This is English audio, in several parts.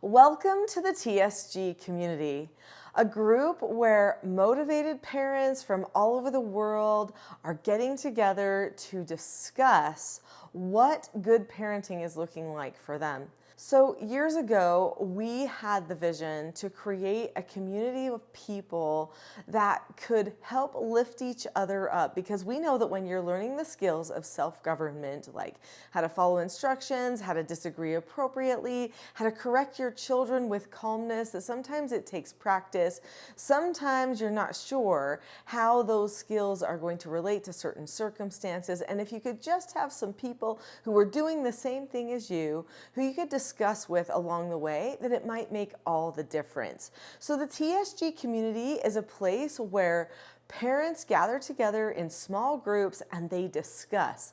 Welcome to the TSG Community, a group where motivated parents from all over the world are getting together to discuss what good parenting is looking like for them. So years ago, we had the vision to create a community of people that could help lift each other up, because we know that when you're learning the skills of self-government, like how to follow instructions, how to disagree appropriately, how to correct your children with calmness, that sometimes it takes practice. Sometimes you're not sure how those skills are going to relate to certain circumstances. And if you could just have some people who are doing the same thing as you, who you could discuss with along the way, that it might make all the difference. So the TSG community is a place where parents gather together in small groups and they discuss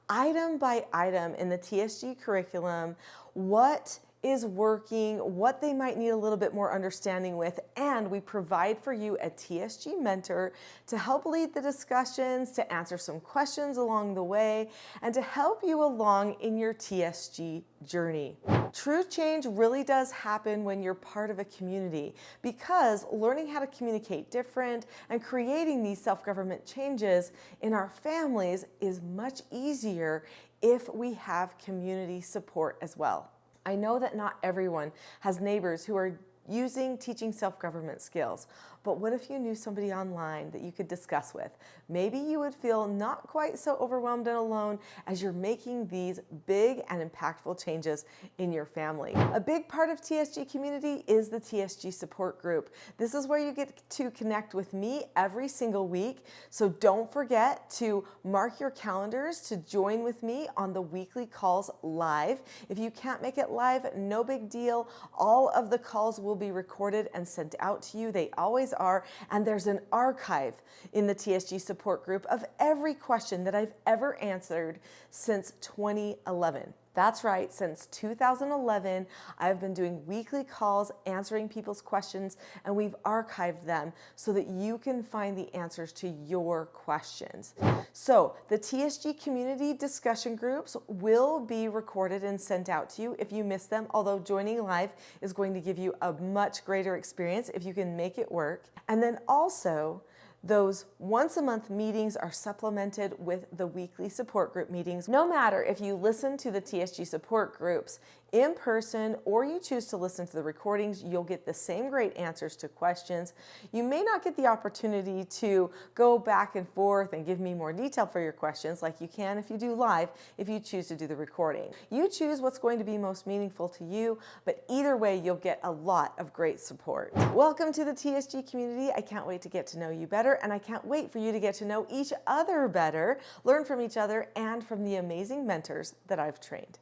item by item in the TSG curriculum what is working, what they might need a little bit more understanding with, and we provide for you a TSG mentor to help lead the discussions, to answer some questions along the way, and to help you along in your TSG journey. True change really does happen when you're part of a community, because learning how to communicate different and creating these self-government changes in our families is much easier if we have community support as well. I know that not everyone has neighbors who are teaching self-government skills, but what if you knew somebody online that you could discuss with? Maybe you would feel not quite so overwhelmed and alone as you're making these big and impactful changes in your family. A big part of TSG Community is the TSG support group. This is where you get to connect with me every single week, so don't forget to mark your calendars to join with me on the weekly calls live. If you can't make it live, no big deal. All of the calls will be recorded and sent out to you. They always are. And there's an archive in the TSG support group of every question that I've ever answered since 2011. That's right, since 2011, I've been doing weekly calls answering people's questions, and we've archived them so that you can find the answers to your questions. So the TSG community discussion groups will be recorded and sent out to you if you miss them, although joining live is going to give you a much greater experience if you can make it work. And then also, those once-a-month meetings are supplemented with the weekly support group meetings. No matter if you listen to the TSG support groups in person or you choose to listen to the recordings, you'll get the same great answers to questions. You may not get the opportunity to go back and forth and give me more detail for your questions like you can if you do live, if you choose to do the recording. You choose what's going to be most meaningful to you, but either way, you'll get a lot of great support. Welcome to the TSG community. I can't wait to get to know you better, and I can't wait for you to get to know each other better, learn from each other, and from the amazing mentors that I've trained.